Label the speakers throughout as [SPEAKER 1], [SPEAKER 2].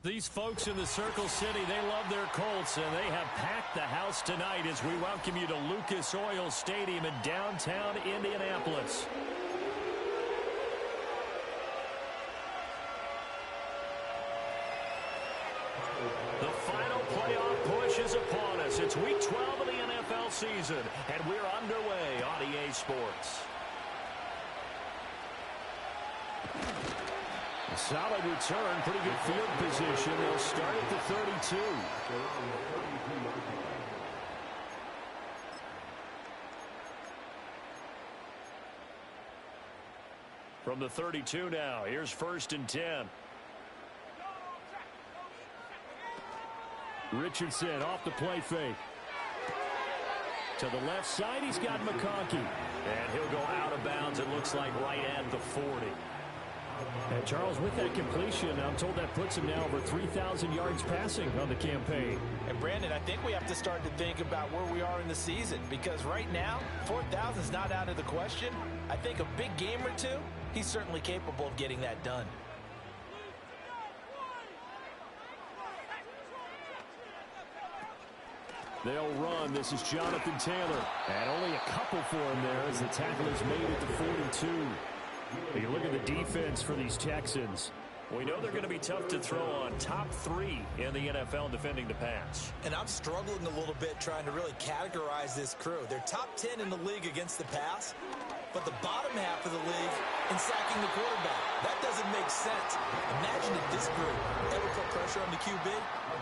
[SPEAKER 1] These folks in the Circle City, they love their Colts, and they have packed the house tonight as we welcome you to Lucas Oil Stadium in downtown Indianapolis. The final playoff push is upon us. It's Week 12 of the NFL season, and we're underway on EA Sports. A solid return, pretty good field position. They'll start at the 32. From the 32 now, here's 1st and 10. Richardson off the play fake. To the left side, he's got McConkey. And he'll go out of bounds, it looks like, right at the 40. And Charles, with that completion, I'm told that puts him now over 3,000 yards passing on the campaign.
[SPEAKER 2] And Brandon, I think we have to start to think about where we are in the season, because right now, 4,000 is not out of the question. I think a big game or two, he's certainly capable of getting that done.
[SPEAKER 1] They'll run. This is Jonathan Taylor. And only a couple for him there as the tackle is made at the 42. You look at the defense for these Texans. We know they're going to be tough to throw on. Top 3 in the NFL defending the pass.
[SPEAKER 2] And I'm struggling a little bit trying to really categorize this crew. They're top 10 in the league against the pass, but the bottom half of the league in sacking the quarterback. That doesn't make sense. Imagine if this group ever put pressure on the QB,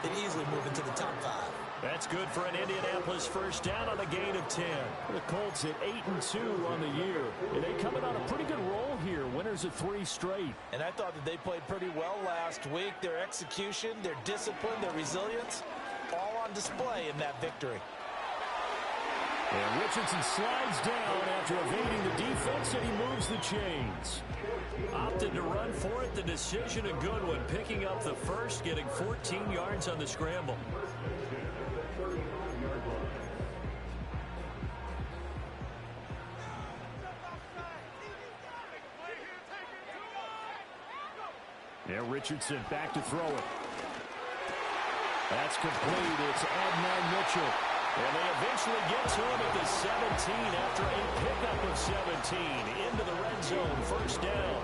[SPEAKER 2] they'd easily move into the top 5.
[SPEAKER 1] That's good for an Indianapolis first down on a gain of 10. The Colts at 8-2 on the year. And they coming on a pretty good roll here. Winners of 3 straight.
[SPEAKER 2] And I thought that they played pretty well last week. Their execution, their discipline, their resilience, all on display in that victory.
[SPEAKER 1] And Richardson slides down after evading the defense, and he moves the chains. Opted to run for it. The decision a good one. Picking up the first, getting 14 yards on the scramble. Now Richardson back to throw it. That's complete. It's Adnan Mitchell. And they eventually get to him at the 17 after a pickup of 17 into the red zone. First down.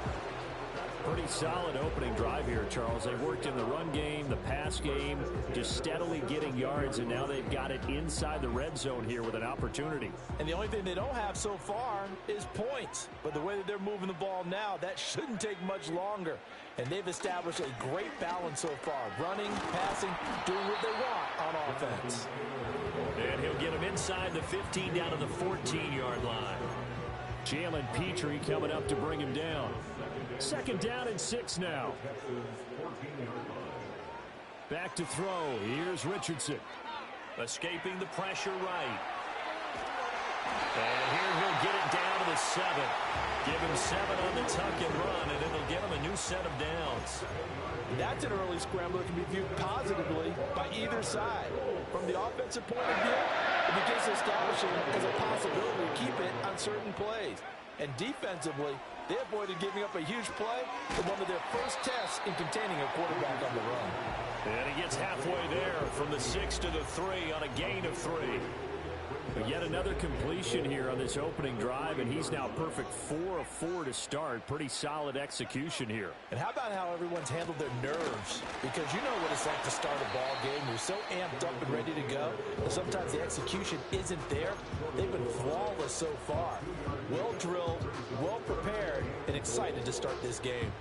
[SPEAKER 1] Pretty solid opening drive here, Charles. They worked in the run game, the pass game, just steadily getting yards, and now they've got it inside the red zone here with an opportunity.
[SPEAKER 2] And the only thing they don't have so far is points. But the way that they're moving the ball now, that shouldn't take much longer. And they've established a great balance so far. Running, passing, doing what they want on offense.
[SPEAKER 1] And he'll get him inside the 15 down to the 14-yard line. Jalen Petrie coming up to bring him down. 2nd down and 6 now. Back to throw. Here's Richardson. Escaping the pressure right. And here he'll get it down to the 7. Give him 7 on the tuck and run, and it'll give him a new set of downs.
[SPEAKER 2] That's an early scramble that can be viewed positively by either side. From the offensive point of view, it begins to establish it as a possibility to keep it on certain plays. And defensively, they avoided giving up a huge play in one of their first tests in containing a quarterback on the run.
[SPEAKER 1] And he gets halfway there from the 6 to the 3 on a gain of 3. But yet another completion here on this opening drive, and he's now perfect 4 of 4 to start. Pretty solid execution here.
[SPEAKER 2] And how about how everyone's handled their nerves? Because you know what it's like to start a ball game. You're so amped up and ready to go, and sometimes the execution isn't there. They've been flawless so far. Well drilled, well prepared, and excited to start this game.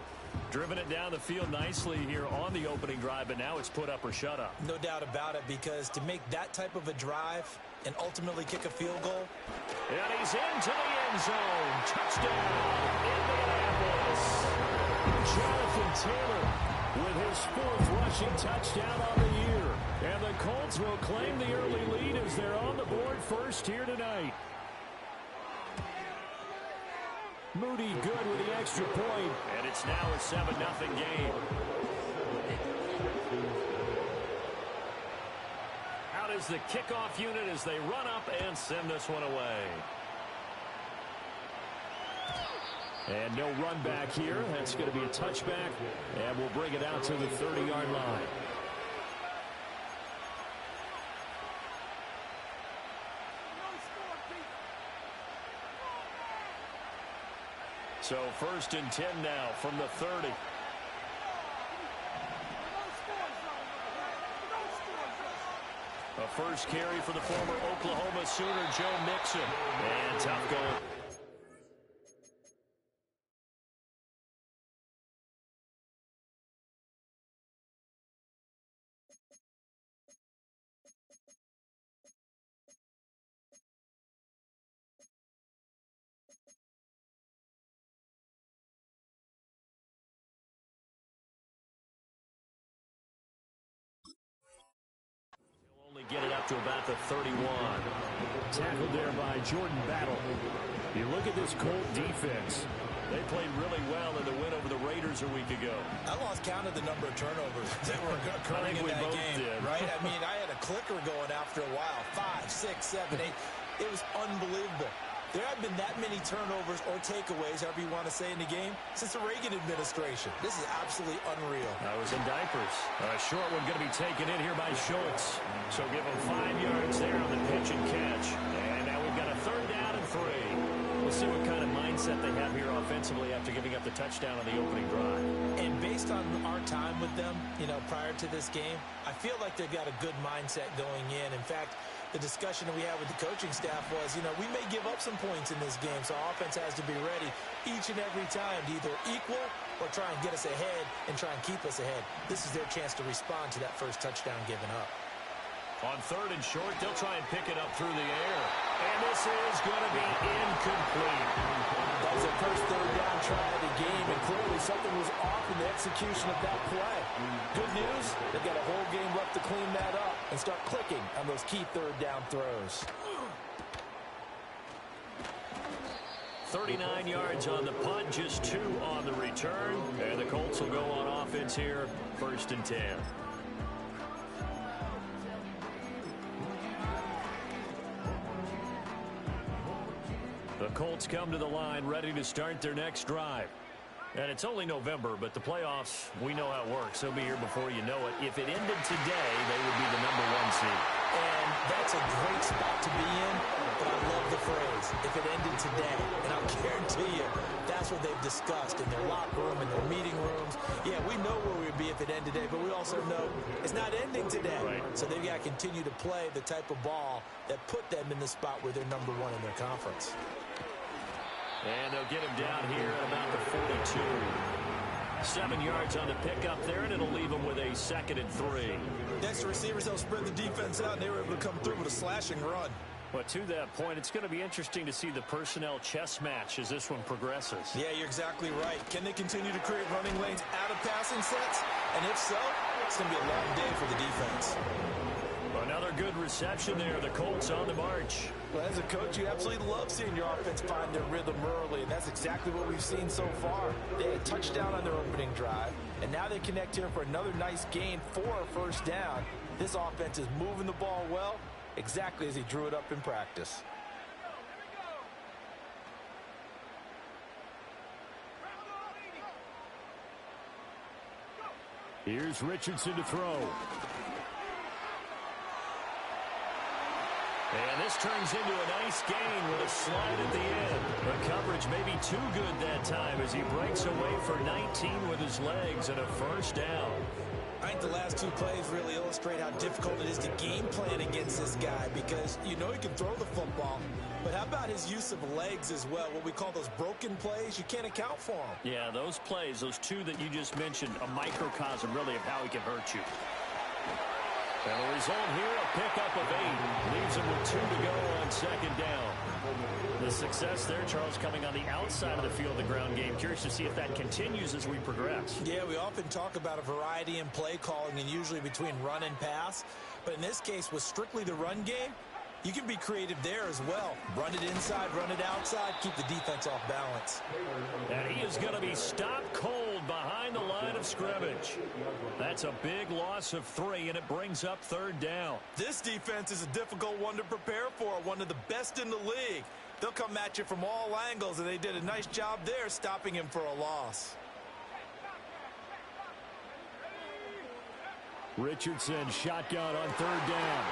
[SPEAKER 1] Driven it down the field nicely here on the opening drive, but now it's put up or shut up.
[SPEAKER 2] No doubt about it, because to make that type of a drive and ultimately kick a field goal.
[SPEAKER 1] And he's into the end zone. Touchdown, Indianapolis. Jonathan Taylor with his 4th rushing touchdown on the year. And the Colts will claim the early lead as they're on the board first here tonight. Moody good with the extra point. And it's now a 7-0 game. Out is the kickoff unit as they run up and send this one away. And no run back here. That's going to be a touchback, and we'll bring it out to the 30-yard line. So 1st and 10 now from the 30. A first carry for the former Oklahoma Sooner, Joe Mixon. And tough going. Get it up to about the 31. Tackled there by Jordan Battle. You look at this Colt defense. They played really well in the win over the Raiders a week ago.
[SPEAKER 2] I lost count of the number of turnovers that were occurring in that game. Right? I mean, I had a clicker going after a while. 5, 6, 7, 8. It was unbelievable. There have been that many turnovers or takeaways, however you want to say, in the game since the Reagan administration. This is absolutely unreal.
[SPEAKER 1] I was in diapers. A short one going to be taken in here by Schultz. So give him 5 yards there on the pitch and catch. And now we've got a 3rd down and 3. We'll see what kind of mindset they have here offensively after giving up the touchdown on the opening drive.
[SPEAKER 2] And based on our time with them, prior to this game, I feel like they've got a good mindset going in. In fact, the discussion that we had with the coaching staff was, we may give up some points in this game, so our offense has to be ready each and every time to either equal or try and get us ahead and try and keep us ahead. This is their chance to respond to that first touchdown given up.
[SPEAKER 1] On 3rd and short, they'll try and pick it up through the air. And this is going to be incomplete.
[SPEAKER 2] That was the first 3rd down try of the game, and clearly something was off in the execution of that play. Good news, they've got a whole game left to clean that up and start clicking on those key 3rd down throws.
[SPEAKER 1] 39 yards on the punt, just 2 on the return. And the Colts will go on offense here, 1st and 10. The Colts come to the line ready to start their next drive. And it's only November, but the playoffs, we know how it works. They'll be here before you know it. If it ended today, they would be the #1 seed.
[SPEAKER 2] And that's a great spot to be in, but I love the phrase, if it ended today. And I'll guarantee you, that's what they've discussed in their locker room, in their meeting rooms. Yeah, we know where we'd be if it ended today, but we also know it's not ending today.
[SPEAKER 1] Right.
[SPEAKER 2] So they've got to continue to play the type of ball that put them in the spot where they're #1 in their conference.
[SPEAKER 1] And they'll get him down here at about the 42. 7 yards on the pickup there, and it'll leave him with a 2nd and 3.
[SPEAKER 2] Next to receivers, they'll spread the defense out, and they were able to come through with a slashing run.
[SPEAKER 1] But to that point, it's going to be interesting to see the personnel chess match as this one progresses.
[SPEAKER 2] Yeah, you're exactly right. Can they continue to create running lanes out of passing sets? And if so, it's going to be a long day for the defense.
[SPEAKER 1] Another good reception there. The Colts on the march.
[SPEAKER 2] Well, as a coach, you absolutely love seeing your offense find their rhythm early, and that's exactly what we've seen so far. They had a touchdown on their opening drive, and now they connect here for another nice gain for a 1st down. This offense is moving the ball well, exactly as he drew it up in practice.
[SPEAKER 1] Here's Richardson to throw. And this turns into a nice gain with a slide at the end. The coverage may be too good that time as he breaks away for 19 with his legs and a 1st down.
[SPEAKER 2] I think the last 2 plays really illustrate how difficult it is to game plan against this guy because he can throw the football. But how about his use of legs as well? What we call those broken plays, you can't account for them.
[SPEAKER 1] Yeah, those plays, those 2 that you just mentioned, a microcosm really of how he can hurt you. And the result here, a pickup of 8. Leaves him with 2 to go on 2nd down. The success there, Charles, coming on the outside of the field, the ground game. Curious to see if that continues as we progress.
[SPEAKER 2] Yeah, we often talk about a variety in play calling and usually between run and pass. But in this case, with strictly the run game, you can be creative there as well. Run it inside, run it outside, keep the defense off balance.
[SPEAKER 1] And he is going to be stopped cold behind the line of scrimmage. That's a big loss of 3, and it brings up 3rd down.
[SPEAKER 2] This defense is a difficult one to prepare for, one of the best in the league. They'll come at you from all angles, and they did a nice job there stopping him for a loss.
[SPEAKER 1] Richardson shotgun on third down.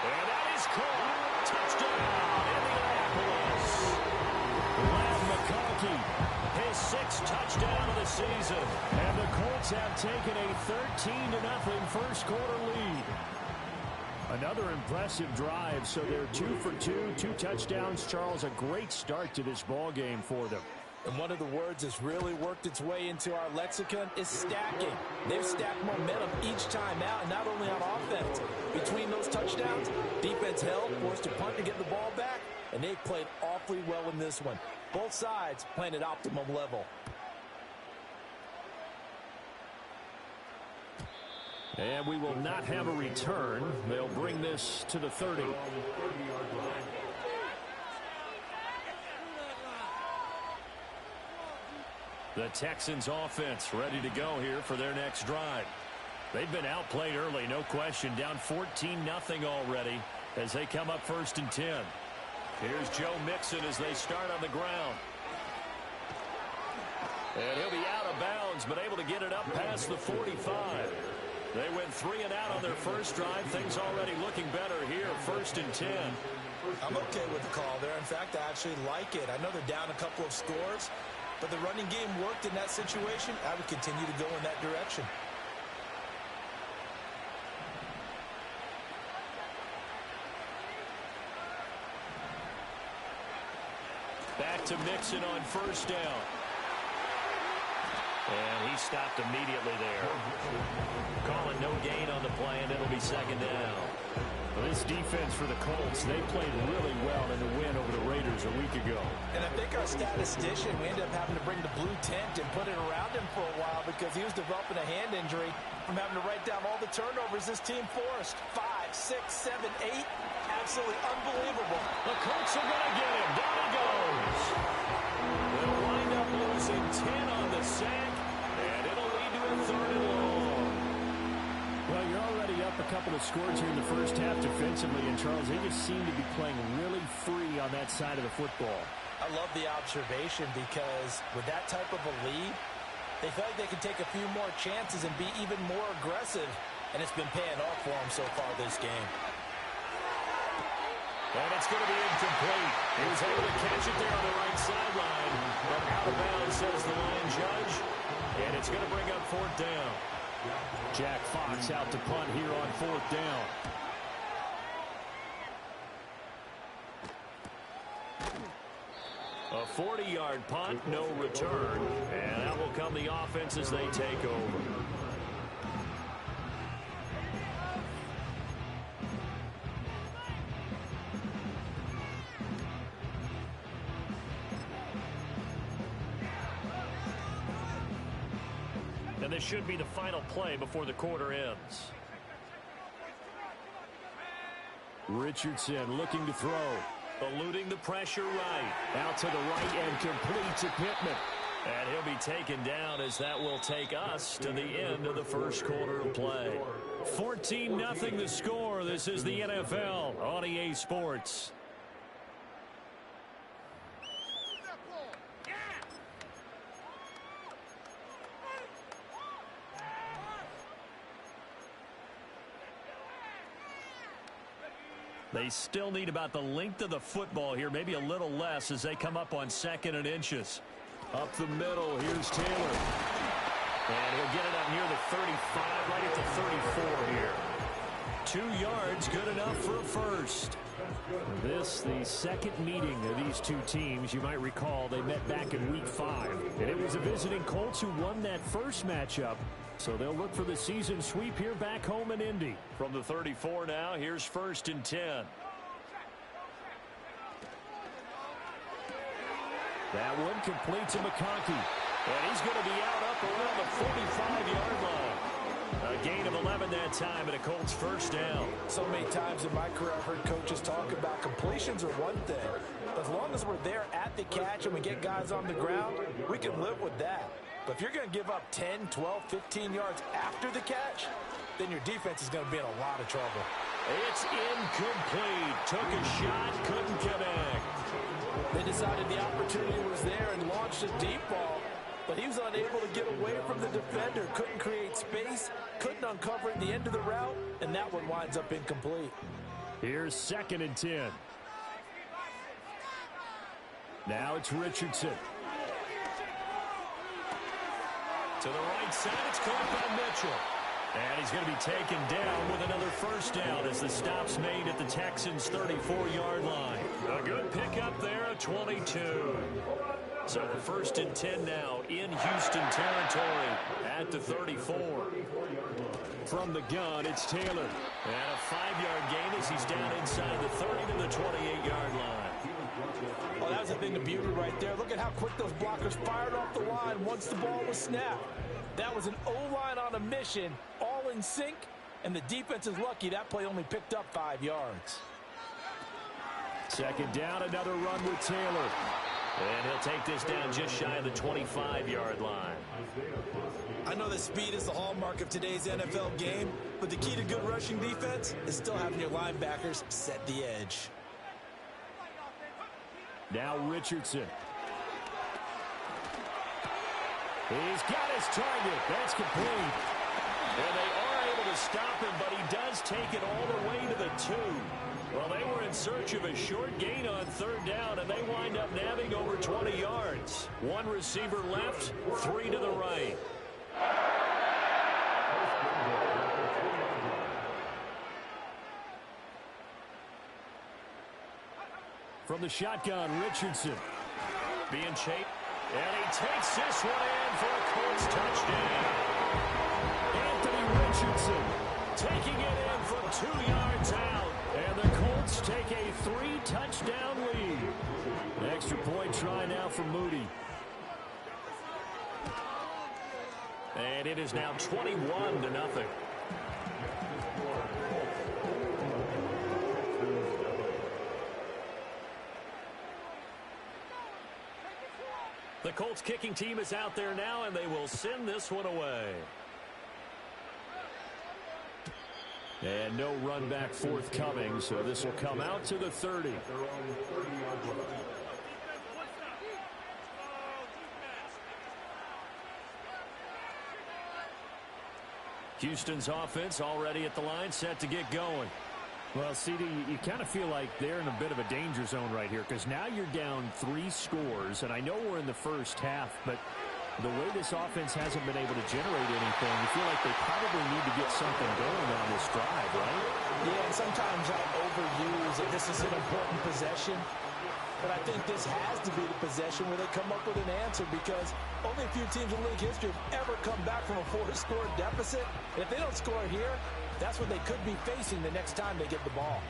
[SPEAKER 1] And that is caught. Touchdown, Indianapolis. Ladd McConkey, his 6th touchdown of the season. And the Colts have taken a 13-0 first quarter lead. Another impressive drive, so they're 2 for 2, 2 touchdowns. Charles, a great start to this ball game for them.
[SPEAKER 2] And one of the words that's really worked its way into our lexicon is stacking. They've stacked momentum each time out, and not only on offense. Between those touchdowns, defense held, forced to punt to get the ball back, and they've played awfully well in this one. Both sides playing at optimum level.
[SPEAKER 1] And we will not have a return. They'll bring this to the 30. The Texans offense ready to go here for their next drive. They've been outplayed early, no question. Down 14-0 already as they come up 1st and 10. Here's Joe Mixon as they start on the ground. And he'll be out of bounds, but able to get it up past the 45. They went 3 and out on their first drive. Things already looking better here, 1st and 10.
[SPEAKER 2] I'm okay with the call there. In fact, I actually like it. I know they're down a couple of scores, but the running game worked in that situation. I would continue to go in that direction.
[SPEAKER 1] Back to Mixon on 1st down. And he stopped immediately there. Calling no gain on the play, and it'll be 2nd down. Well, this defense for the Colts, they played really well in the win over the Raiders a week ago.
[SPEAKER 2] And I think our statistician, we ended up having to bring the blue tent and put it around him for a while because he was developing a hand injury from having to write down all the turnovers this team forced. 5, 6, 7, 8. Absolutely unbelievable.
[SPEAKER 1] The Colts are going to get him. Down he goes. They'll wind up losing 10 on the sack, and it'll lead to a 3rd and long. Well, you're already up a couple of scores here in the first half defensively, and Charles, they just seem to be playing really free on that side of the football.
[SPEAKER 2] I love the observation because with that type of a lead, they feel like they can take a few more chances and be even more aggressive, and it's been paying off for them so far this game.
[SPEAKER 1] And it's going to be incomplete. He was able to catch it there on the right sideline, but out of bounds, says the line judge, and it's going to bring up 4th down. Jack Fox out to punt here on 4th down. A 40-yard punt, no return, and that will come the offense as they take over. And this should be the final play before the quarter ends. Richardson looking to throw. Eluding the pressure right. Out to the right and completes to Pittman. And he'll be taken down as that will take us to the end of the first quarter of play. 14-0 the score. This is the NFL on EA Sports. They still need about the length of the football here, maybe a little less as they come up on 2nd and inches. Up the middle, here's Taylor. And he'll get it up near the 35, right at the 34 here. 2 yards, good enough for a first. This, the second meeting of these two teams. You might recall they met back in Week 5. And it was the visiting Colts who won that first matchup. So they'll look for the season sweep here back home in Indy. From the 34 now, here's 1st and 10. That one complete to McConkey. And he's going to be out up around the 45-yard line. A gain of 11 that time, and a Colts 1st down.
[SPEAKER 2] So many times in my career I've heard coaches talk about completions are one thing. As long as we're there at the catch and we get guys on the ground, we can live with that. But if you're going to give up 10, 12, 15 yards after the catch, then your defense is going to be in a lot of trouble.
[SPEAKER 1] It's incomplete. Took a shot, couldn't connect.
[SPEAKER 2] They decided the opportunity was there and launched a deep ball, but he was unable to get away from the defender, couldn't create space, couldn't uncover at the end of the route, and that one winds up incomplete.
[SPEAKER 1] Here's 2nd and 10. Now it's Richardson. To the right side, it's caught by Mitchell. And he's going to be taken down with another first down as the stop's made at the Texans' 34-yard line. A good pickup there at 22. So a 1st and 10 now in Houston territory at the 34. From the gun, it's Taylor. And a 5-yard gain as he's down inside the 30 to the 28-yard line.
[SPEAKER 2] Oh, that was a thing of beauty right there. Look at how quick those blockers fired off the line once the ball was snapped. That was an O-line on a mission, all in sync, and the defense is lucky that play only picked up 5 yards.
[SPEAKER 1] 2nd down, another run with Taylor. And he'll take this down just shy of the 25-yard line.
[SPEAKER 2] I know that speed is the hallmark of today's NFL game, but the key to good rushing defense is still having your linebackers set the edge.
[SPEAKER 1] Now Richardson. He's got his target. That's complete. And they are able to stop him, but he does take it all the way to the 2. Well, they were in search of a short gain on 3rd down, and they wind up nabbing over 20 yards. 1 receiver left, 3 to the right. From the shotgun, Richardson. Being chased. And he takes this one in for a Colts touchdown. Anthony Richardson taking it in from 2 yards out. And the Colts take a 3-touchdown lead. Extra point try now for Moody. And it is now 21-0. The Colts kicking team is out there now, and they will send this one away. And no run back forthcoming, so this will come out to the 30. Houston's offense already at the line, set to get going. Well, CD, you kind of feel like they're in a bit of a danger zone right here because now you're down 3 scores, and I know we're in the first half, but the way this offense hasn't been able to generate anything, you feel like they probably need to get something going on this drive, right?
[SPEAKER 2] Yeah, and sometimes I overuse that this is an important possession, but I think this has to be the possession where they come up with an answer because only a few teams in league history have ever come back from a 4-score deficit, and if they don't score here, that's what they could be facing the next time they get the ball.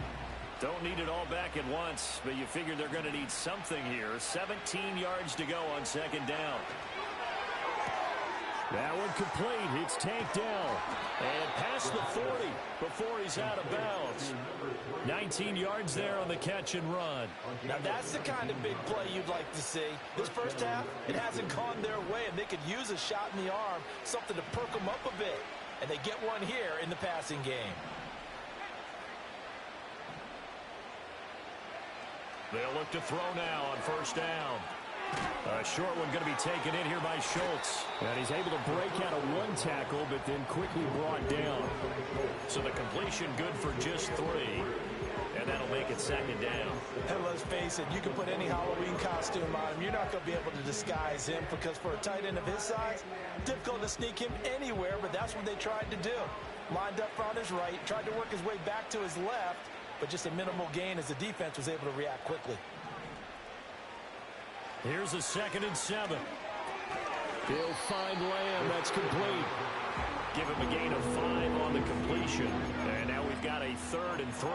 [SPEAKER 1] Don't need it all back at once, but you figure they're going to need something here. 17 yards to go on 2nd down. That one complete. It's tanked down. And past the 40 before he's out of bounds. 19 yards there on the catch and run.
[SPEAKER 2] Now that's the kind of big play you'd like to see. This first half, it hasn't gone their way, and they could use a shot in the arm, something to perk them up a bit. And they get one here in the passing game.
[SPEAKER 1] They'll look to throw now on 1st down. A short one going to be taken in here by Schultz. And he's able to break out of 1 tackle, but then quickly brought down. So the completion good for just 3. And that'll make it 2nd down.
[SPEAKER 2] And let's face it, you can put any Halloween costume on him. You're not going to be able to disguise him because for a tight end of his size, difficult to sneak him anywhere, but that's what they tried to do. Lined up on his right, tried to work his way back to his left, but just a minimal gain as the defense was able to react quickly.
[SPEAKER 1] Here's a 2nd and 7. He'll find Lamb. That's complete. Give him a gain of 5 on the completion. And now we've got a 3rd and 3.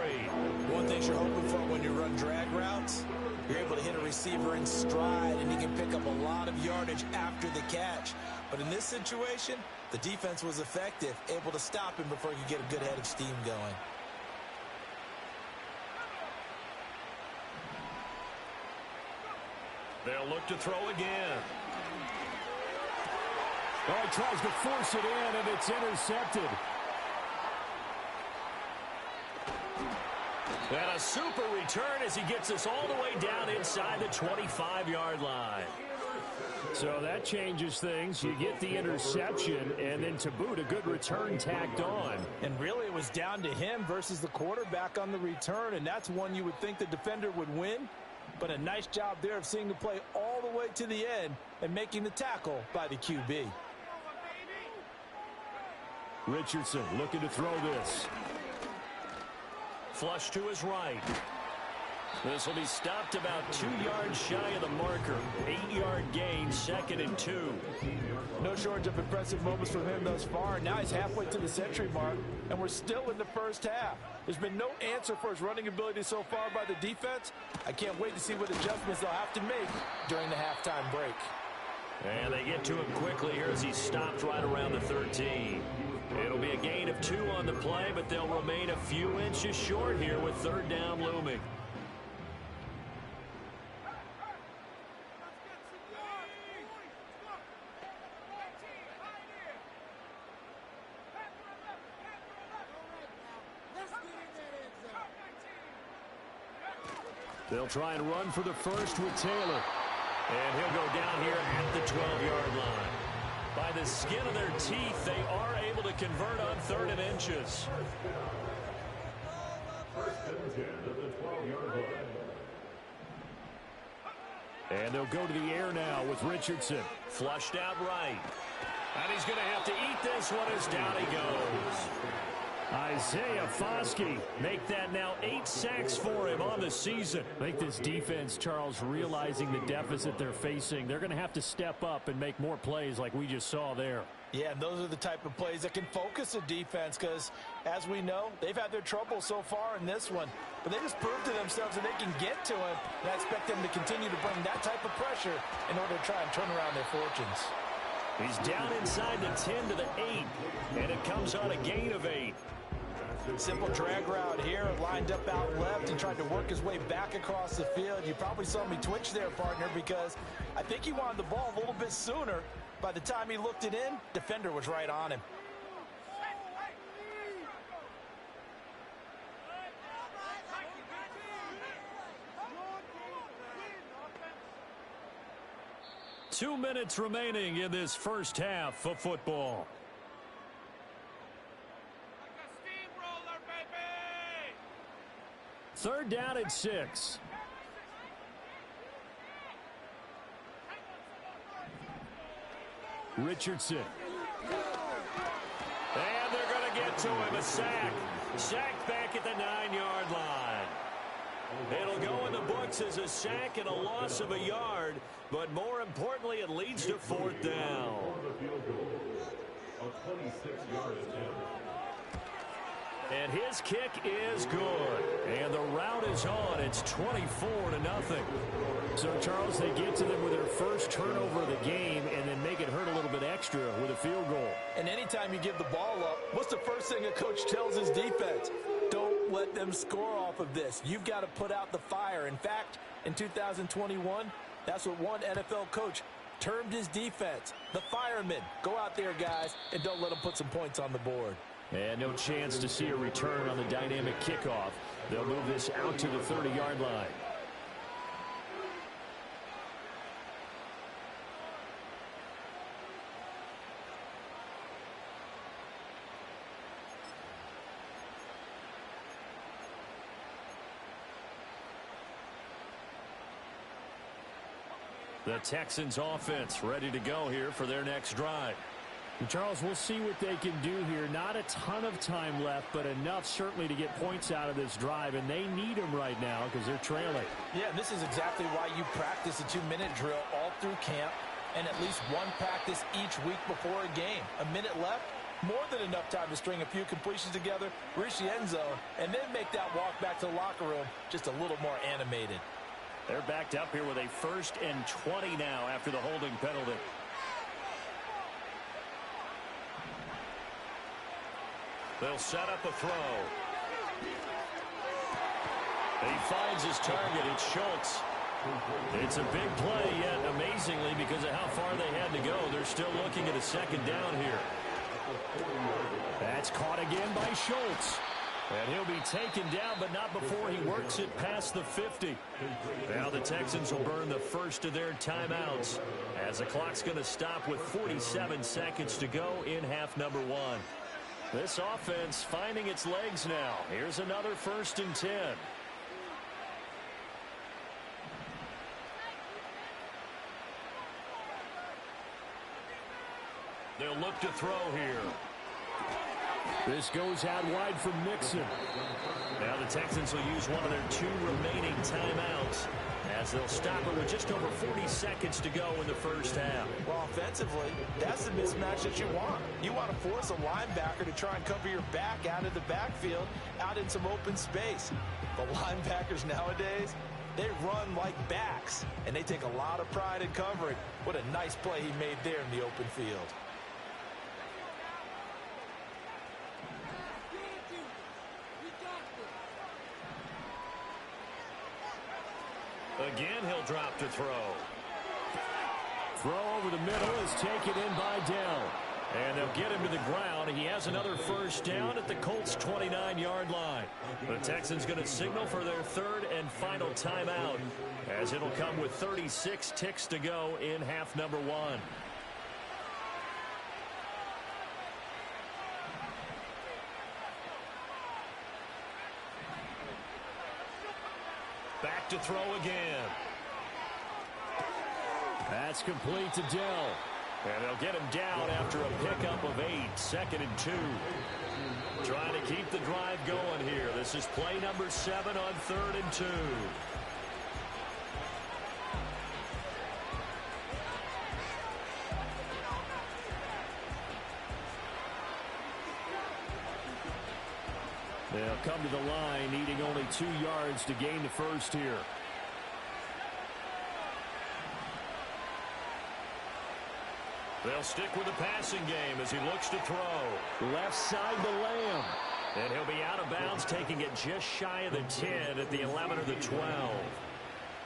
[SPEAKER 2] One thing you're hoping for when you run drag routes, you're able to hit a receiver in stride, and he can pick up a lot of yardage after the catch. But in this situation, the defense was effective, able to stop him before he could get a good head of steam going.
[SPEAKER 1] They'll look to throw again. Oh, he tries to force it in, and it's intercepted. And a super return as he gets us all the way down inside the 25-yard line.
[SPEAKER 3] So that changes things. You get the interception, and then to boot, a good return tacked on.
[SPEAKER 2] And really, it was down to him versus the quarterback on the return, and that's one you would think the defender would win. But a nice job there of seeing the play all the way to the end and making the tackle by the QB.
[SPEAKER 3] Richardson looking to throw this.
[SPEAKER 1] Flush to his right. This will be stopped about 2 yards shy of the marker. 8-yard gain, 2nd and 2.
[SPEAKER 2] No shortage of impressive moments from him thus far. Now he's halfway to the century mark, and we're still in the first half. There's been no answer for his running ability so far by the defense. I can't wait to see what adjustments they'll have to make during the halftime break.
[SPEAKER 1] And they get to him quickly here as he's stopped right around the 13. It'll be a gain of 2 on the play, but they'll remain a few inches short here with 3rd down looming.
[SPEAKER 3] They'll try and run for the first with Taylor.
[SPEAKER 1] And he'll go down here at the 12-yard line. By the skin of their teeth, they are able to convert on 3rd and inches.
[SPEAKER 3] And they'll go to the air now with Richardson.
[SPEAKER 1] Flushed out right. And he's going to have to eat this one as down he goes.
[SPEAKER 3] Isaiah Foskey make that now 8 sacks for him on the season. I think this defense, Charles, realizing the deficit they're facing, they're going to have to step up and make more plays like we just saw there.
[SPEAKER 2] Yeah, and those are the type of plays that can focus a defense because, as we know, they've had their trouble so far in this one. But they just proved to themselves that they can get to him, and I expect them to continue to bring that type of pressure in order to try and turn around their fortunes.
[SPEAKER 1] He's down inside the 10 to the 8, and it comes on a gain of 8.
[SPEAKER 2] Simple drag route here, lined up out left and tried to work his way back across the field. You probably saw me twitch there, partner, because I think he wanted the ball a little bit sooner. By the time he looked it in, defender was right on him.
[SPEAKER 3] Two minutes remaining in this first half of football. Third down and 6. Richardson.
[SPEAKER 1] And they're going to get to him. A sack. Sacked back at the 9-yard line. It'll go in the books as a sack and a loss of a yard. But more importantly, it leads to 4th down. And his kick is good. And the route is on. It's 24-0.
[SPEAKER 3] So, Charles, they get to them with their first turnover of the game and then make it hurt a little bit extra with a field goal.
[SPEAKER 2] And anytime you give the ball up, what's the first thing a coach tells his defense? Don't let them score off of this. You've got to put out the fire. In fact, in 2021, that's what one NFL coach termed his defense. The firemen. Go out there, guys, and don't let them put some points on the board.
[SPEAKER 3] And no chance to see a return on the dynamic kickoff. They'll move this out to the 30-yard line. The Texans offense ready to go here for their next drive. And Charles, we'll see what they can do here. Not a ton of time left, but enough certainly to get points out of this drive, and they need them right now because they're trailing.
[SPEAKER 2] Yeah, this is exactly why you practice a 2-minute drill all through camp and at least one practice each week before a game. A minute left, more than enough time to string a few completions together, reach the end zone, and then make that walk back to the locker room just a little more animated.
[SPEAKER 3] They're backed up here with a 1st and 20 now after the holding penalty.
[SPEAKER 1] They'll set up a throw. He finds his target. It's Schultz. It's a big play, yet amazingly, because of how far they had to go, they're still looking at a 2nd down here.
[SPEAKER 3] That's caught again by Schultz. And he'll be taken down, but not before he works it past the 50. Now the Texans will burn the first of their timeouts as the clock's going to stop with 47 seconds to go in half number one. This offense finding its legs now. Here's another 1st and 10. They'll look to throw here. This goes out wide from Mixon. Now the Texans will use one of their 2 remaining timeouts as they'll stop it with just over 40 seconds to go in the first half.
[SPEAKER 2] Well, offensively, that's the mismatch that you want. You want to force a linebacker to try and cover your back out of the backfield, out in some open space. The linebackers nowadays, they run like backs, and they take a lot of pride in covering. What a nice play he made there in the open field.
[SPEAKER 3] Again, he'll drop to throw. Throw over the middle is taken in by Dell. And they'll get him to the ground. He has another first down at the Colts' 29-yard line. The Texans going to signal for their 3rd and final timeout, as it'll come with 36 ticks to go in half number one. Back to throw again. That's complete to Dell. And they'll get him down after a pickup of 8, 2nd and 2. Trying to keep the drive going here. This is play number 7 on 3rd and 2. They'll come to the line, needing only 2 yards to gain the first here. They'll stick with the passing game as he looks to throw. Left side to Lamb. And he'll be out of bounds, taking it just shy of the 10 at the 11 or the 12.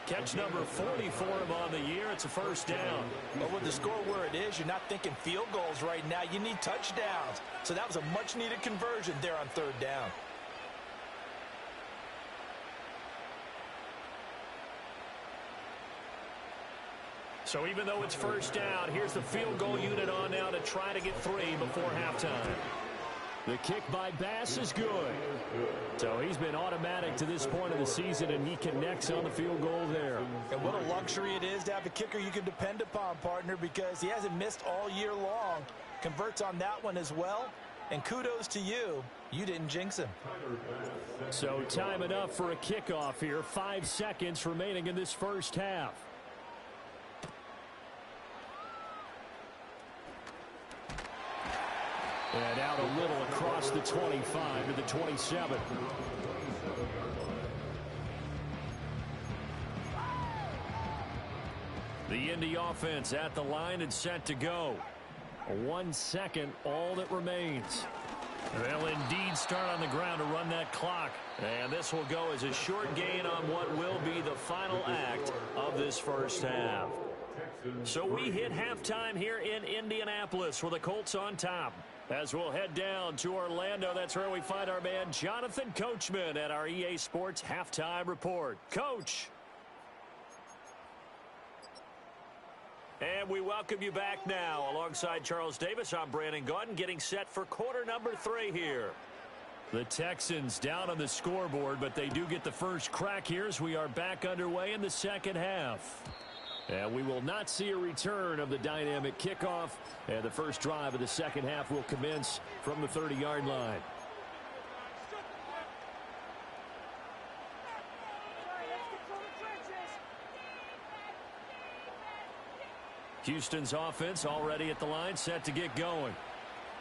[SPEAKER 3] Catch number 40 for him on the year. It's a first down.
[SPEAKER 2] But with the score where it is, you're not thinking field goals right now. You need touchdowns. So that was a much-needed conversion there on 3rd down.
[SPEAKER 3] So even though it's first down, here's the field goal unit on now to try to get 3 before halftime. The kick by Bass is good. So he's been automatic to this point of the season, and he connects on the field goal there.
[SPEAKER 2] And what a luxury it is to have a kicker you can depend upon, partner, because he hasn't missed all year long. Converts on that one as well. And kudos to you. You didn't jinx him.
[SPEAKER 3] So time enough for a kickoff here. 5 seconds remaining in this first half. And out a little across the 25 to the 27. The Indy offense at the line and set to go. 1 second, all that remains. They'll indeed start on the ground to run that clock. And this will go as a short gain on what will be the final act of this first half. So we hit halftime here in Indianapolis with the Colts on top. As we'll head down to Orlando, that's where we find our man Jonathan Coachman at our EA Sports Halftime Report. Coach. And we welcome you back now. Alongside Charles Davis, I'm Brandon Gaudin, getting set for quarter number 3 here. The Texans down on the scoreboard, but they do get the first crack here as we are back underway in the second half. And we will not see a return of the dynamic kickoff. And the first drive of the second half will commence from the 30-yard line. Houston's offense already at the line, set to get going.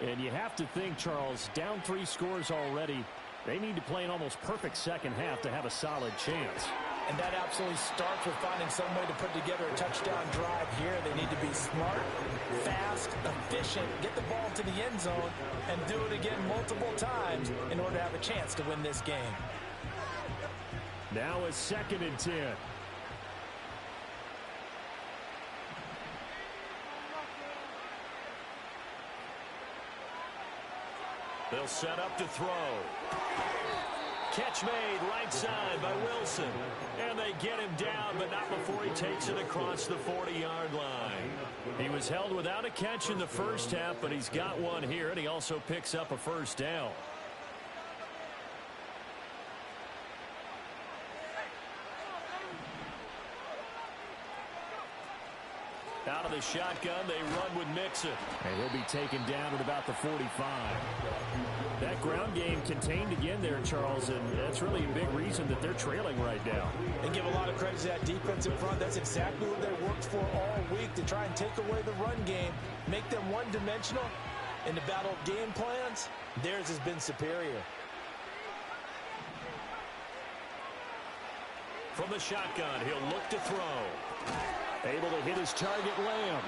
[SPEAKER 3] And you have to think, Charles, down 3 scores already. They need to play an almost perfect second half to have a solid chance.
[SPEAKER 2] And that absolutely starts with finding some way to put together a touchdown drive here. They need to be smart, fast, efficient, get the ball to the end zone, and do it again multiple times in order to have a chance to win this game.
[SPEAKER 3] Now a 2nd and 10. They'll set up to throw. Catch made right side by Wilson. And they get him down, but not before he takes it across the 40-yard line. He was held without a catch in the first half, but he's got one here, and he also picks up a first down. Out of the shotgun, they run with Mixon. And he'll be taken down at about the 45. That ground game contained again there, Charles, and that's really a big reason that they're trailing right now.
[SPEAKER 2] And give a lot of credit to that defense in front. That's exactly what they worked for all week, to try and take away the run game, make them one-dimensional. In the battle of game plans, theirs has been superior.
[SPEAKER 3] From the shotgun, he'll look to throw. Able to hit his target, Lamb.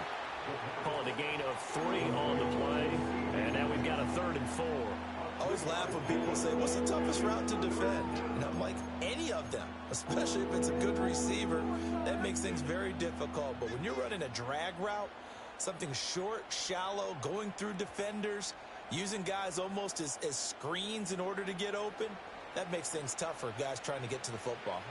[SPEAKER 3] Call it a gain of 3 on the play. And now we've got a 3rd and 4.
[SPEAKER 2] I always laugh when people say, what's the toughest route to defend? And I'm like, any of them, especially if it's a good receiver. That makes things very difficult. But when you're running a drag route, something short, shallow, going through defenders, using guys almost as screens in order to get open, that makes things tough for guys trying to get to the football.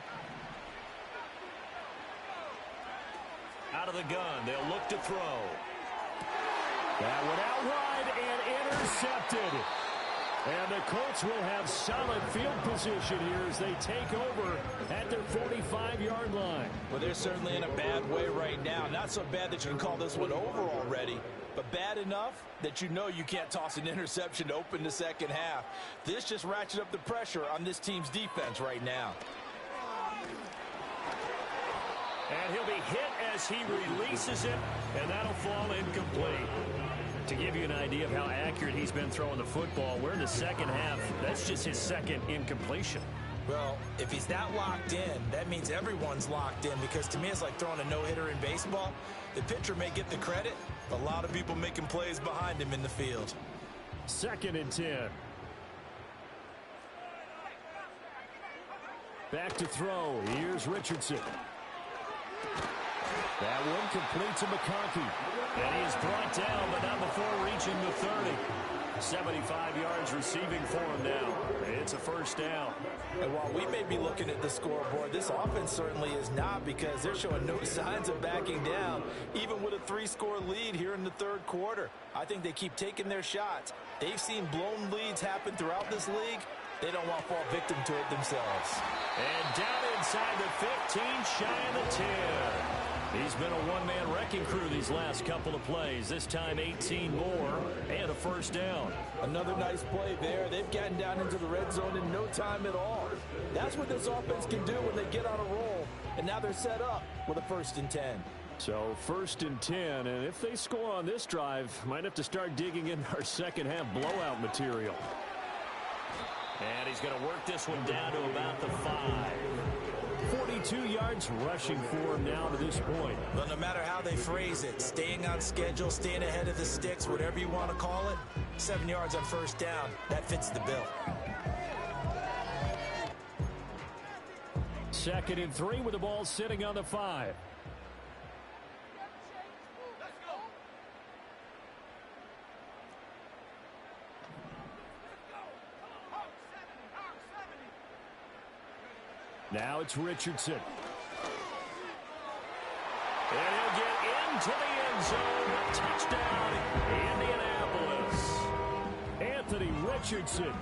[SPEAKER 3] Out of the gun, they'll look to throw. That went out wide and intercepted. And the Colts will have solid field position here as they take over at their 45-yard line.
[SPEAKER 2] Well, they're certainly in a bad way right now. Not so bad that you can call this one over already, but bad enough that you know you can't toss an interception to open the second half. This just ratchets up the pressure on this team's defense right now.
[SPEAKER 3] And he'll be hit as he releases it, and that'll fall incomplete. To give you an idea of how accurate he's been throwing the football, we're in the second half. That's just his second incompletion.
[SPEAKER 2] Well, if he's that locked in, that means everyone's locked in, because to me it's like throwing a no-hitter in baseball. The pitcher may get the credit, but a lot of people making plays behind him in the field.
[SPEAKER 3] 2nd and 10. Back to throw. Here's Richardson. That one complete to McConkey. And he is brought down, but not before reaching the 30. 75 yards receiving for him now. It's a first down.
[SPEAKER 2] And while we may be looking at the scoreboard, this offense certainly is not, because they're showing no signs of backing down, even with a 3-score lead here in the third quarter. I think they keep taking their shots. They've seen blown leads happen throughout this league. They don't want to fall victim to it themselves.
[SPEAKER 3] And down inside the 15, shy of the 10. He's been a one-man wrecking crew these last couple of plays. This time 18 more and a first down.
[SPEAKER 2] Another nice play there. They've gotten down into the red zone in no time at all. That's what this offense can do when they get on a roll. And now they're set up with a 1st and 10.
[SPEAKER 3] So 1st and 10, and if they score on this drive, might have to start digging in our second half blowout material. And he's going to work this one down to about the 5. 42 yards rushing for him now to this point.
[SPEAKER 2] Well, no matter how they phrase it, staying on schedule, staying ahead of the sticks, whatever you want to call it, 7 yards on first down, that fits the bill.
[SPEAKER 3] 2nd and 3 with the ball sitting on the 5. Now it's Richardson. And he'll get into the end zone. Touchdown, Indianapolis. Anthony Richardson,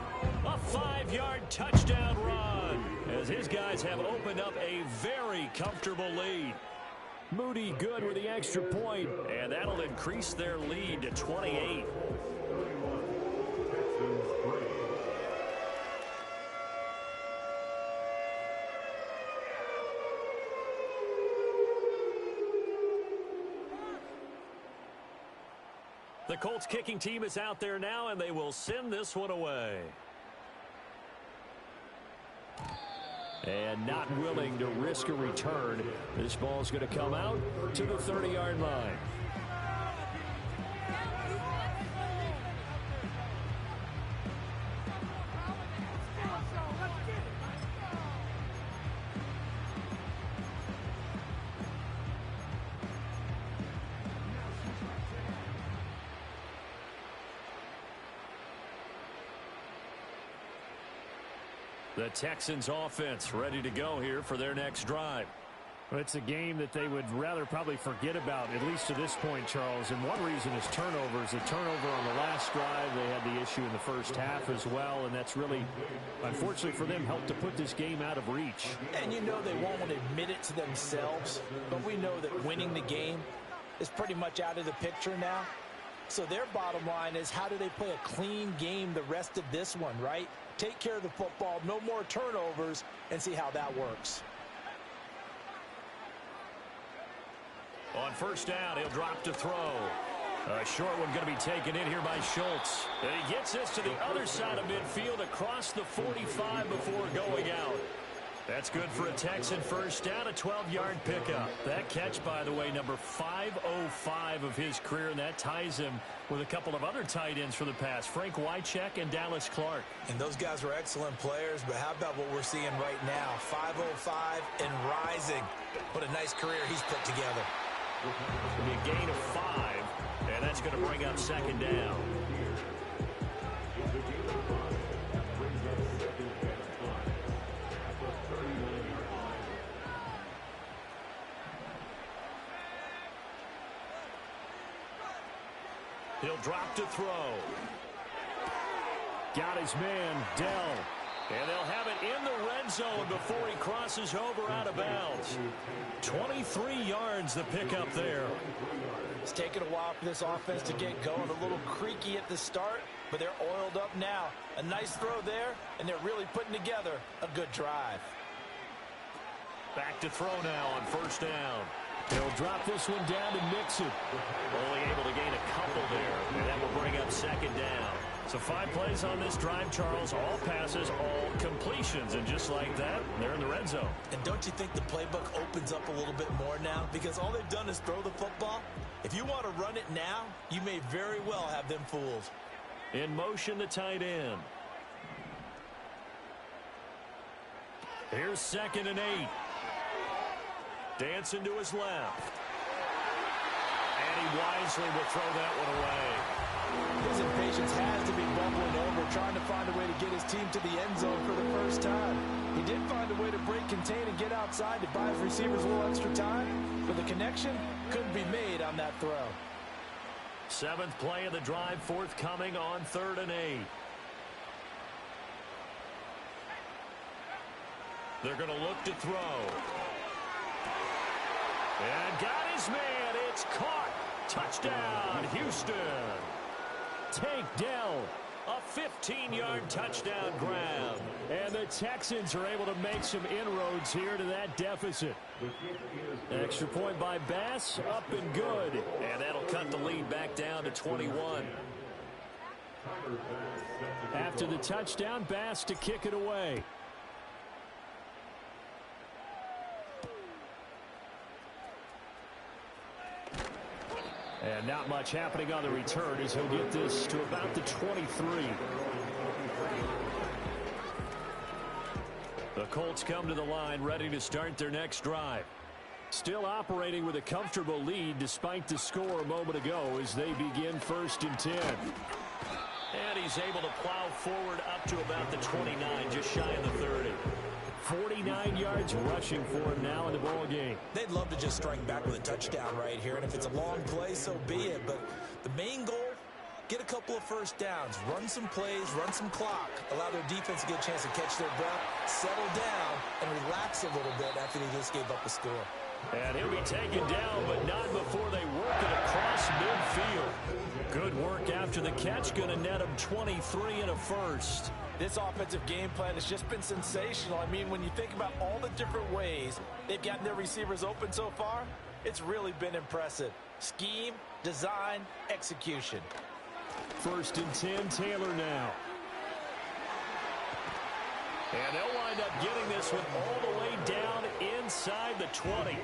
[SPEAKER 3] a 5-yard touchdown run, as his guys have opened up a very comfortable lead. Moody good with the extra point, and that'll increase their lead to 28. The Colts kicking team is out there now, and they will send this one away. And not willing to risk a return. This ball is going to come out to the 30-yard line. The Texans offense ready to go here for their next drive.
[SPEAKER 1] Well, it's a game that they would rather probably forget about, at least to this point, Charles. And one reason is turnovers. A turnover on the last drive. They had the issue in the first half as well. And that's really, unfortunately for them, helped to put this game out of reach.
[SPEAKER 2] And you know they won't admit it to themselves. But we know that winning the game is pretty much out of the picture now. So their bottom line is, how do they play a clean game the rest of this one, right? Take care of the football, no more turnovers, and see how that works.
[SPEAKER 3] On first down, he'll drop to throw. A short one going to be taken in here by Schultz. And he gets this to the other side of midfield across the 45 before going out. That's good for a Texan first down, a 12-yard pickup. That catch, by the way, number 505 of his career, and that ties him with a couple of other tight ends for the past, Frank Wycheck and Dallas Clark.
[SPEAKER 2] And those guys were excellent players, but how about what we're seeing right now? 505 and rising. What a nice career he's put together.
[SPEAKER 3] It'll be a gain of 5, and that's going to bring up second down. He'll drop to throw.
[SPEAKER 1] Got his man, Dell.
[SPEAKER 3] And they'll have it in the red zone before he crosses over out of bounds. 23 yards the pickup there.
[SPEAKER 2] It's taken a while for this offense to get going. A little creaky at the start, but they're oiled up now. A nice throw there, and they're really putting together a good drive.
[SPEAKER 3] Back to throw now on first down.
[SPEAKER 1] He'll drop this one down to Mixon.
[SPEAKER 3] Only able to gain a couple there, and that will bring up second down. So 5 plays on this drive, Charles. All passes, all completions. And just like that, they're in the red zone.
[SPEAKER 2] And don't you think the playbook opens up a little bit more now? Because all they've done is throw the football. If you want to run it now, you may very well have them fooled.
[SPEAKER 3] In motion, the tight end. Here's 2nd and 8. Dancing to his left. And he wisely will throw that one away.
[SPEAKER 2] His impatience has to be bubbling over, trying to find a way to get his team to the end zone for the first time. He did find a way to break, contain, and get outside to buy his receivers a little extra time, but the connection couldn't be made on that throw.
[SPEAKER 3] 7th play of the drive, forthcoming on 3rd and 8. They're going to look to throw. And got his man. It's caught. Touchdown, Houston.
[SPEAKER 1] Tank Dell.
[SPEAKER 3] A 15-yard touchdown grab.
[SPEAKER 1] And the Texans are able to make some inroads here to that deficit. Extra point by Bass, up and good.
[SPEAKER 3] And that'll cut the lead back down to 21.
[SPEAKER 1] After the touchdown, Bass to kick it away. And not much happening on the return as he'll get this to about the 23.
[SPEAKER 3] The Colts come to the line ready to start their next drive.
[SPEAKER 1] Still operating with a comfortable lead despite the score a moment ago as they begin 1st and 10.
[SPEAKER 3] And he's able to plow forward up to about the 29, just shy of the 30.
[SPEAKER 1] 49 yards rushing for him now in the ball game.
[SPEAKER 2] They'd love to just strike back with a touchdown right here, and if it's a long play, so be it. But the main goal, get a couple of first downs, run some plays, run some clock, allow their defense to get a chance to catch their breath, settle down, and relax a little bit after they just gave up a score.
[SPEAKER 3] And he'll be taken down, but not before they work it across midfield. Good work after the catch, going to net him 23 and a first.
[SPEAKER 2] This offensive game plan has just been sensational. I mean, when you think about all the different ways they've gotten their receivers open so far, it's really been impressive. Scheme, design, execution.
[SPEAKER 1] 1st and 10, Taylor now.
[SPEAKER 3] And they'll wind up getting this one all the way down inside the 20.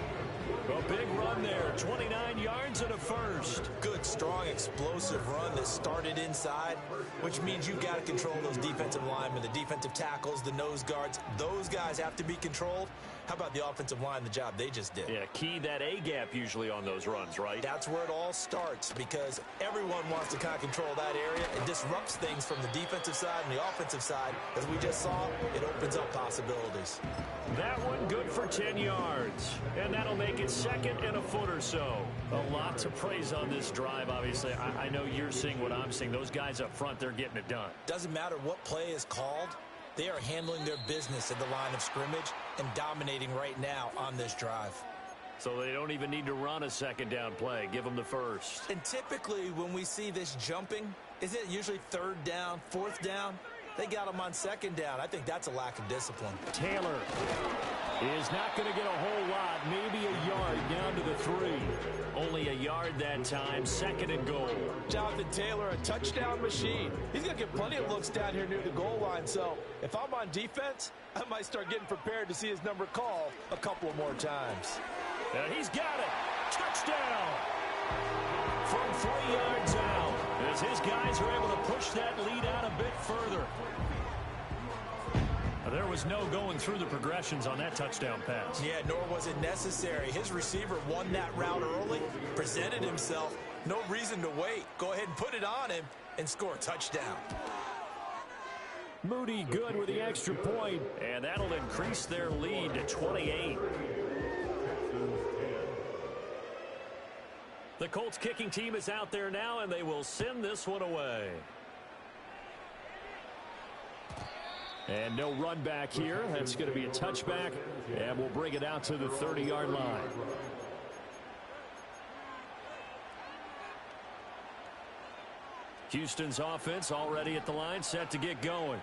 [SPEAKER 3] A big run there, 29 yards and a first.
[SPEAKER 2] Good, strong, explosive run that started inside, which means you've got to control those defensive linemen, the defensive tackles, the nose guards. Those guys have to be controlled. How about the offensive line, the job they just did?
[SPEAKER 3] Yeah, key that A-gap usually on those runs, right?
[SPEAKER 2] That's where it all starts because everyone wants to kind of control that area. It disrupts things from the defensive side and the offensive side. As we just saw, it opens up possibilities.
[SPEAKER 3] That one good for 10 yards. And that'll make it second and a foot or so. A lot to praise on this drive, obviously. I know you're seeing what I'm seeing. Those guys up front, they're getting it done.
[SPEAKER 2] Doesn't matter what play is called. They are handling their business at the line of scrimmage and dominating right now on this drive.
[SPEAKER 3] So they don't even need to run a second down play. Give them the first.
[SPEAKER 2] And typically when we see this jumping, is it usually third down, fourth down? They got them on second down. I think that's a lack of discipline.
[SPEAKER 3] Taylor is not going to get a whole lot. Maybe a yard down to the 3. Only a yard that time. Second and goal.
[SPEAKER 2] Jonathan Taylor, a touchdown machine. He's going to get plenty of looks down here near the goal line. So if I'm on defense, I might start getting prepared to see his number called a couple of more times.
[SPEAKER 3] And he's got it. Touchdown. From 3 yards out. As his guys are able to push that lead out a bit further. There was no going through the progressions on that touchdown pass.
[SPEAKER 2] Yeah, nor was it necessary. His receiver won that route early, presented himself. No reason to wait. Go ahead and put it on him and score a touchdown.
[SPEAKER 3] Moody good with the extra point, and that'll increase their lead to 28. The Colts kicking team is out there now, and they will send this one away. And no run back here. That's going to be a touchback, and we'll bring it out to the 30-yard line. Houston's offense already at the line, set to get going.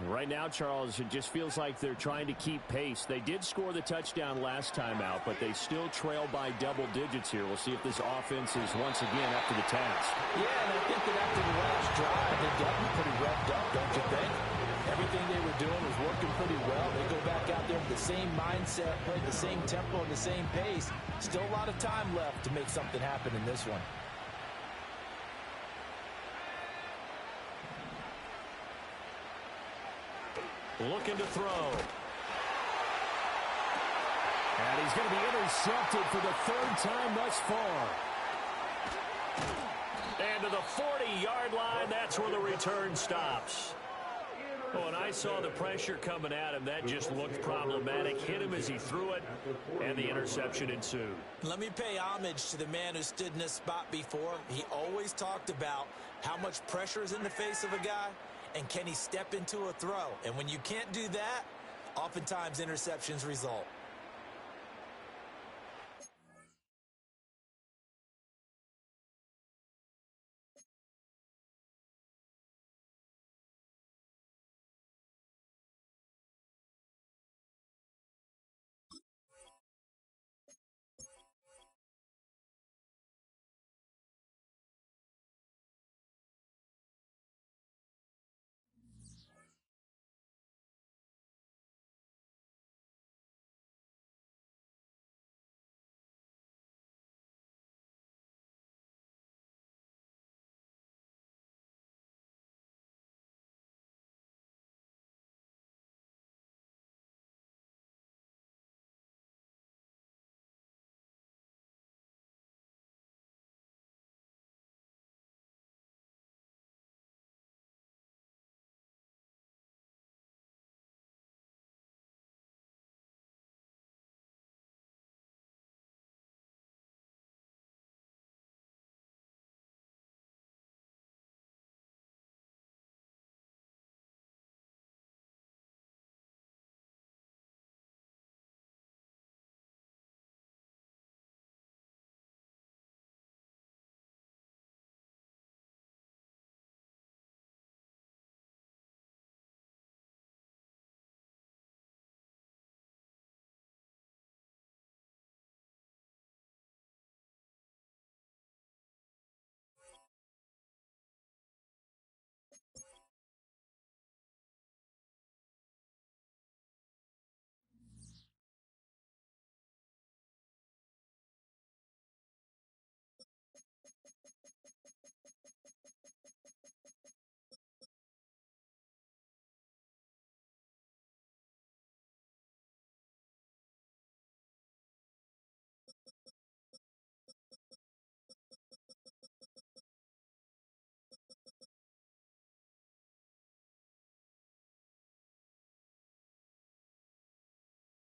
[SPEAKER 3] Right now, Charles, it just feels like they're trying to keep pace. They did score the touchdown last time out, but they still trail by double digits here. We'll see if this offense is once again up to the task.
[SPEAKER 2] Yeah, and I think that after the last drive, they've gotten pretty revved up, don't you think? Everything they were doing was working pretty well. They go back out there with the same mindset, play the same tempo and the same pace. Still a lot of time left to make something happen in this one.
[SPEAKER 3] Looking to throw. And he's going to be intercepted for the 3rd time thus far. And to the 40-yard line, that's where the return stops. Oh, and I saw the pressure coming at him. That just looked problematic. Hit him as he threw it, and the interception ensued.
[SPEAKER 2] Let me pay homage to the man who stood in this spot before. He always talked about how much pressure is in the face of a guy, and can he step into a throw? And when you can't do that, oftentimes interceptions result.